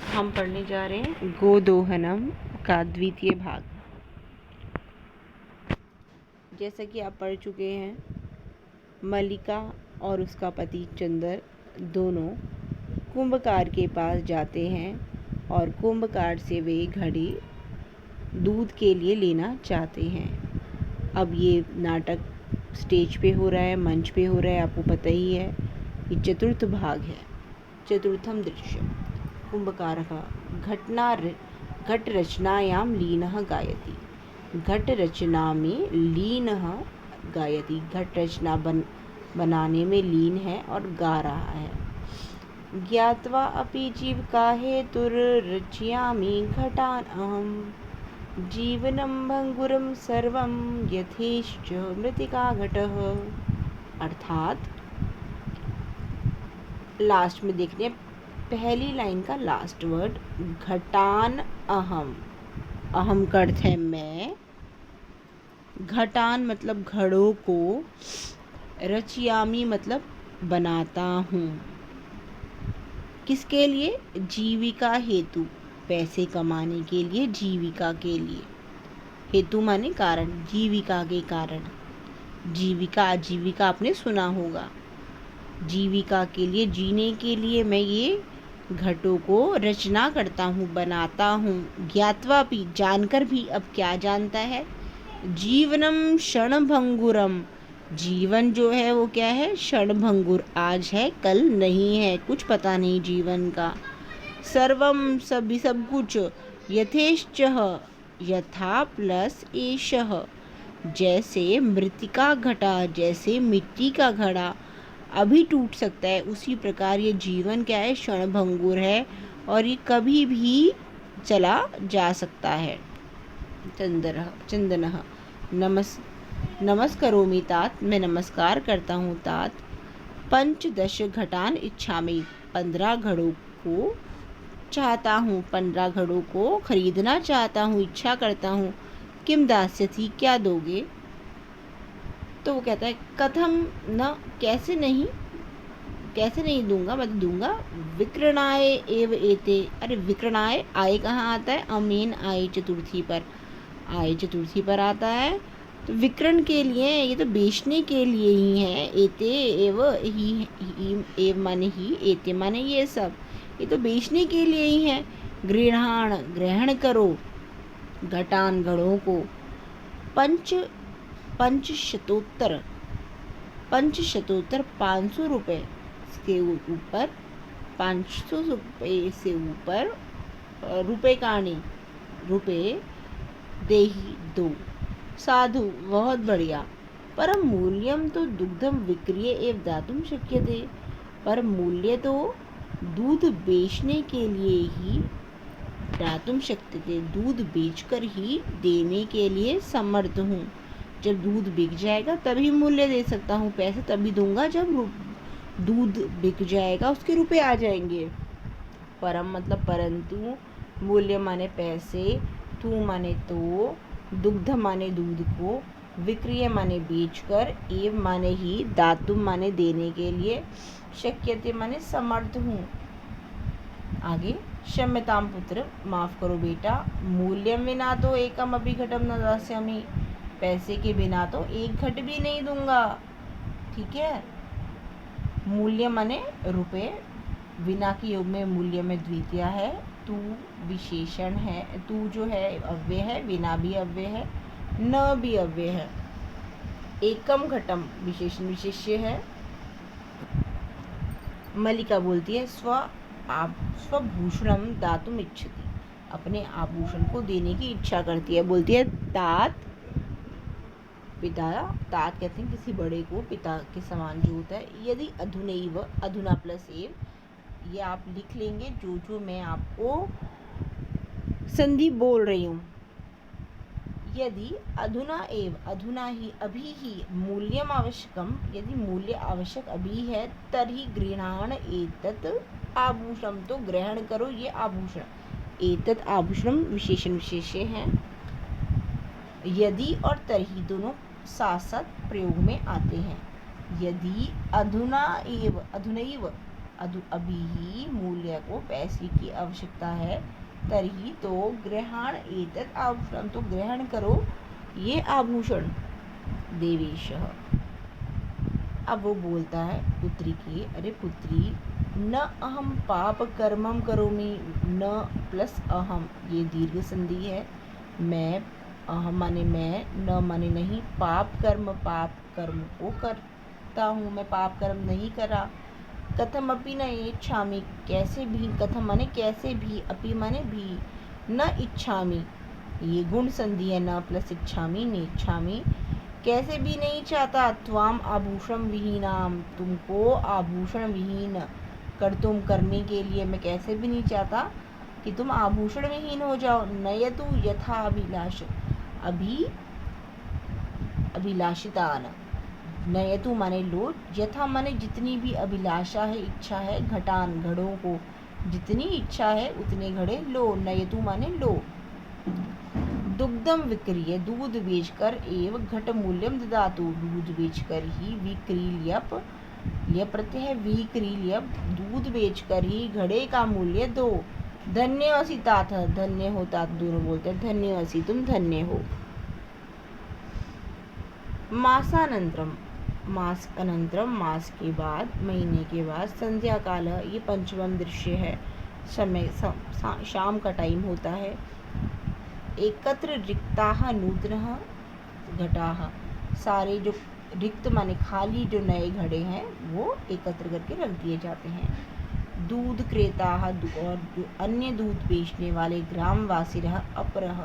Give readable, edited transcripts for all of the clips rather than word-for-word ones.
हम पढ़ने जा रहे हैं गोदोहनम का द्वितीय भाग। जैसा कि आप पढ़ चुके हैं, मल्लिका और उसका पति चंदर दोनों कुंभकार के पास जाते हैं और कुंभकार से वे घड़ी दूध के लिए लेना चाहते हैं। अब ये नाटक स्टेज पे हो रहा है, मंच पे हो रहा है, आपको पता ही है। ये चतुर्थ भाग है। चतुर्थम दृश्य कुंभकारः घट रचनायां लीनः गायति। घट रचना में लीनः गायति, घट रचना बनाने में लीन है और गा रहा है। ज्ञात्वा अपि जीविका हेतुर्रचयामि घटान् अहम् जीवनं भंगुरं सर्वं यथेश्च मृत्तिका घटः। अर्थात लास्ट में देखने पहली लाइन का लास्ट वर्ड घटान अहम। अहम का अर्थ है मैं, घटान मतलब घड़ों को, रचयामी मतलब बनाता हूँ। किसके लिए? जीविका हेतु, पैसे कमाने के लिए, जीविका के लिए। हेतु माने कारण, जीविका के कारण। जीविका, आजीविका आपने सुना होगा। जीविका के लिए, जीने के लिए मैं ये घटों को रचना करता हूँ, बनाता हूँ। ज्ञात्वा भी, जानकर भी। अब क्या जानता है? जीवनम क्षणभंगुरम, जीवन जो है वो क्या है? क्षणभंगुर, आज है कल नहीं है, कुछ पता नहीं जीवन का। सर्वम सभी, सब कुछ। यथेश्च, यथा प्लस एषः, जैसे मृत्तिका घटा, जैसे मिट्टी का घड़ा अभी टूट सकता है, उसी प्रकार ये जीवन क्या है? क्षणभंगुर है और ये कभी भी चला जा सकता है। चंदनः नमस्करोमि तात, मैं नमस्कार करता हूँ तात। 15 घटान इच्छामि, 15 घड़ों को चाहता हूँ, 15 घड़ों को खरीदना चाहता हूँ, इच्छा करता हूँ। किम दास्यति, क्या दोगे? तो वो कहता है कथम न, कैसे नहीं, कैसे नहीं दूंगा, मैं दूंगा। विक्रणाय एव एते, अरे विक्रणाय आय कहाँ आता है? अमीन आय चतुर्थी पर, आय चतुर्थी पर आता है। तो विक्रय के लिए, ये तो बेचने के लिए ही है। एते एव ही, एव माने ही, एते माने ये सब, ये तो बेचने के लिए ही है। गृहाण, ग्रहण करो, घटान घड़ों को। पंचशतोत्तर 500 रुपये के ऊपर, 500 रुपये से ऊपर, रुपये काणी, रुपये देही, दो। साधु, बहुत बढ़िया। परम मूल्यम तो दुग्धम विक्रिय एव दातुम शक्यते, पर मूल्य तो दूध बेचने के लिए ही, दातुम शक्यते, दूध बेचकर ही देने के लिए समर्थ हूँ। जब दूध बिक जाएगा तभी मूल्य दे सकता हूँ, पैसे तभी दूंगा जब दूध बिक जाएगा, उसके रुपए आ जाएंगे। परम मतलब परंतु, मूल्य माने पैसे, तू माने तो, दुग्ध माने दूध को, विक्रिय माने बेचकर, एव माने ही, दातुम माने देने के लिए, शक्यते माने समर्थ हूँ। आगे क्षम्यताम पुत्र, माफ करो बेटा। मूल्यम विना तो एकम अभी घटम न दास्यामि, पैसे के बिना तो एक घट भी नहीं दूंगा। ठीक है। मूल्य माने रुपए, विना के योग में मूल्य में द्वितीय है। तू विशेषण है, तू जो है अव्यय है, विना भी अव्यय है, न भी अव्यय है। एकम घटम विशेषण विशेष्य है। मल्लिका बोलती है स्वभूषणम दातुम इच्छति, अपने आभूषण को देने की इच्छा करती है। बोलती है तात, पिता, तात कहते हैं किसी बड़े को, पिता के समान जो होता है। यदि अधुनैव, अधुना प्लस एव, ये आप लिख लेंगे जो जो मैं आपको संधि बोल रही हूँ। यदि अधुना एव, अधुना ही, अभी ही, मूल्यम आवश्यकम, यदि मूल्य आवश्यक अभी है, तर्हि गृहाण एतत् आभूषणम, तो ग्रहण करो ये आभूषण। एतत् आभूषणम विशेषण विशेष्य है। यदि और तर्हि दोनों साथ साथ प्रयोग में आते हैं। यदि अधुना एव, अधुनैव, अभी ही मूल्य को पैसे की आवश्यकता है, तर्हि तो ग्रहण एतत् आभूषणं, तो ग्रहण करो ये आभूषण। देवेशः, अब वो बोलता है पुत्री की, अरे पुत्री, न अहम पाप कर्मम करोमि, न प्लस अहम ये दीर्घ संधि है। मैं, अहम माने मैं, न माने नहीं, पाप कर्म को करता हूँ, मैं पाप कर्म नहीं करा। कथम अपि न इच्छामि, कैसे भी, कथम माने कैसे भी, अपि माने भी, न इच्छामि ये गुण संधि है, न प्लस इच्छामि, न इच्छामि, कैसे भी नहीं चाहता, त्वाम आभूषण विहीनाम, तुमको आभूषण विहीन तुम करने के लिए मैं कैसे भी नहीं चाहता कि तुम आभूषण विहीन हो जाओ। नयतु यथा अभिलाष, अभी अभिलाषितान, नयतु माने लो, यथा माने जितनी भी अभिलाषा है, इच्छा है, घटान घड़ों को, जितनी इच्छा है उतने घड़े लो, नयतु माने लो। दुग्धम विक्रिय, दूध बेचकर, एव घट मूल्यम ददातु, दूध बेचकर ही, विक्रील्यप, यह प्रत्यय विक्रील्यप, दूध बेचकर ही घड़े का मूल्य दो। धन्यवसी तात, धन्य हो, तात दोनों बोलते हैं, धन्यवसी तुम धन्य हो। मासानंतरम, मास अनंतरम, मास के बाद, महीने के बाद, संध्या काल, ये पंचमम दृश्य है, समय शाम का टाइम होता है। एकत्र रिक्ताः नूतनः घटाः, सारे जो रिक्त माने खाली जो नए घड़े हैं वो एकत्र करके रख दिए जाते हैं। दूध क्रेताः, और जो अन्य दूध बेचने वाले, ग्रामवासिनः अपरः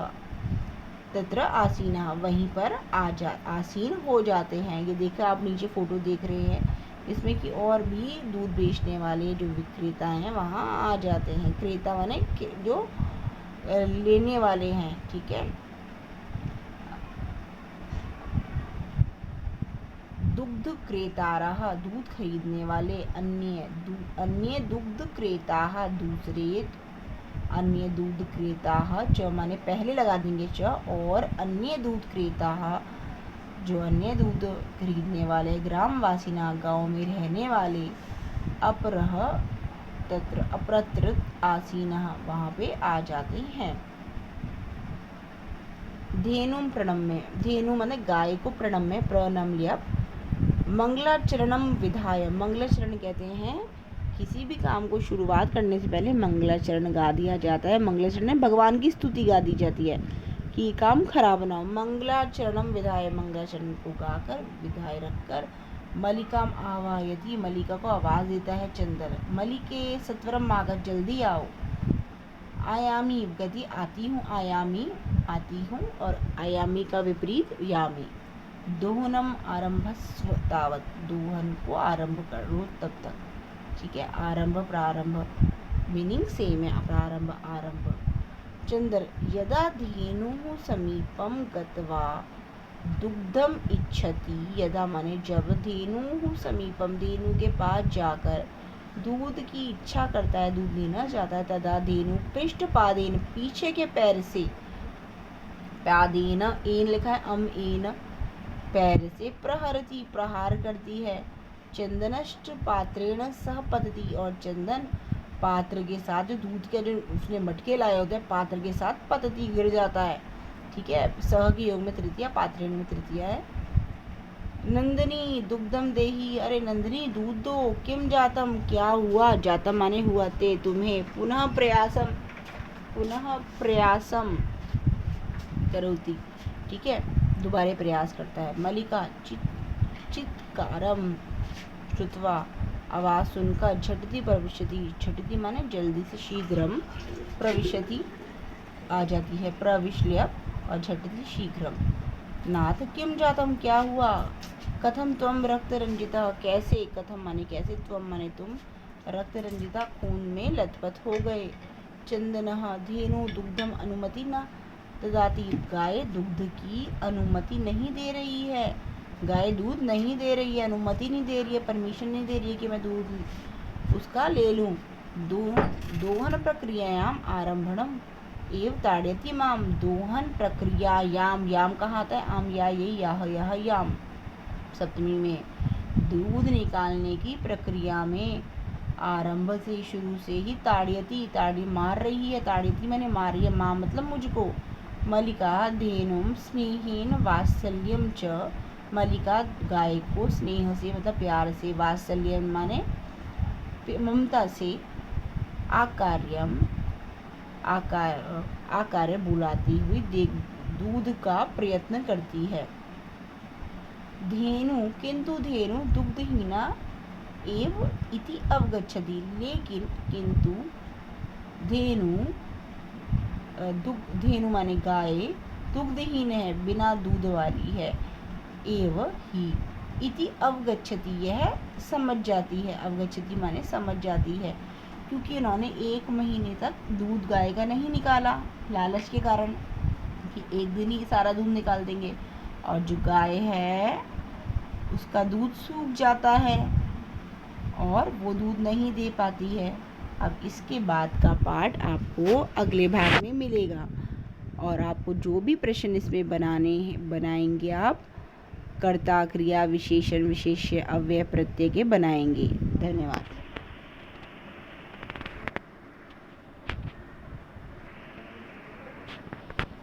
तत्र आसीनः, वहीं पर आसीन हो जाते हैं। ये देखा आप नीचे फोटो देख रहे हैं, इसमें कि और भी दूध बेचने वाले जो विक्रेता हैं वहाँ आ जाते हैं। क्रेता माने जो लेने वाले हैं, ठीक है। दुग्ध क्रेतारः, दूध खरीदने वाले, अन्य दुग्ध क्रेताः, दूसरे अन्य दूध क्रेताः, च माने पहले लगा देंगे च, और अन्य दूध क्रेताः, जो अन्य दूध खरीदने वाले, ग्रामवासिना, गांव में रहने वाले, अपरः तत्र अप्रत्र आसीनः, वहाँ पे आ जाते हैं। धेनुम प्रणम्य, धेनु माने गाय को प्रणम्य, प्रणम्य, मंगलाचरणम विधाय, मंगलाचरण कहते हैं किसी भी काम को शुरुआत करने से पहले मंगलाचरण गा दिया जाता है। मंगलाचरण में भगवान की स्तुति गा दी जाती है कि काम खराब ना हो। मंगलाचरणम विधाय, मंगलाचरण को गाकर, विधाय रखकर, मलिकाम आवाहयति, मलिका को आवाज देता है चंदन, मलिके सत्वरम आगत, जल्दी आओ। आयामी गति, आती हूँ, आयामी आती हूँ, और आयामी का विपरीत यामी। दोहनम आरंभस्व तावत, दोहन को आरंभ करो तब तक, ठीक है। आरंभ प्रारंभ मीनिंग सेम है, प्रारंभ आरंभ। चंद्र, यदा धेनुः समीपम गत्वा दुग्धम इच्छति, यदा माने जब, धेनुः समीपम, धेनु के पास जाकर दूध की इच्छा करता है, दूध लेना चाहता है, तदा धेनु पृष्ठपादेन, पीछे के पैर से, पादेन एन लिखा है, एन पैर से, प्रहरती प्रहार करती है, चंदनश्च पात्रेण सह पतति, और चंदन पात्र के साथ, जो दूध के जो उसने मटके लाए होते हैं, पात्र के साथ पतति गिर जाता है, ठीक है। सह के योग में तृतीया, पात्रेण में तृतीया है। नंदिनी दुग्धम देही, अरे नंदिनी दूध दो, किम जातम, क्या हुआ, जातम माने हुआ, ते तुम्हें, पुनः प्रयासम करोति, ठीक है, दोबारा प्रयास करता है। मलिका चित्कारम श्रुत्वा, आवाज सुनकर, झटति प्रविशति, झटति माने जल्दी से, शीघ्रम, प्रविशति आ जाती है, प्रविश्य, और झटति शीघ्रम। नाथ किम जातम, क्या हुआ, कथम त्वम रक्त रंजिता, कैसे, कथम माने कैसे, त्वम माने तुम, रक्त रंजिता खून में लथपथ हो गए। चंदनः धेनु दुग्धम अनुमति न ददाति, गाय दुग्ध की अनुमति नहीं दे रही है, गाय दूध नहीं दे रही है, अनुमति नहीं दे रही है, परमिशन नहीं दे रही है कि मैं दूध उसका ले लूँ। दोहन प्रक्रियायाम आरंभणम एव ताड़यति माम, दोहन प्रक्रियायाम, याम कहाँ आता है, आम या ये, यह याम सप्तमी में, दूध निकालने की प्रक्रिया में आरंभ से, शुरू से ही। ताड़यति, ताड़ी मार रही है, ताड़यति मैंने मारी है, माँ मतलब मुझको। मलिका धेनुम स्नेहेन वात्सल्यम च, मलिका गाय को स्नेह से मतलब प्यार से, वात्सल्यम माने ममता से, आकार्य बुलाती हुई दूध का प्रयत्न करती है। धेनु, किंतु धेनु दुग्धहीना एव इति अवगच्छति, लेकिन किंतु धेनु माने गाय दुग्धहीन है, बिना दूध वाली है। एव ही इति अवगच्छति, यह समझ जाती है। अवगच्छति माने समझ जाती है, क्योंकि इन्होंने 1 महीने तक दूध गाय का नहीं निकाला, लालच के कारण कि एक दिन ही सारा दूध निकाल देंगे, और जो गाय है उसका दूध सूख जाता है और वो दूध नहीं दे पाती है। अब इसके बाद का पार्ट आपको अगले भाग में मिलेगा, और आपको जो भी प्रश्न इसमें बनाएंगे आप कर्ता, क्रिया, विशेषण, विशेष्य, अव्यय, प्रत्यय के बनाएंगे। धन्यवाद।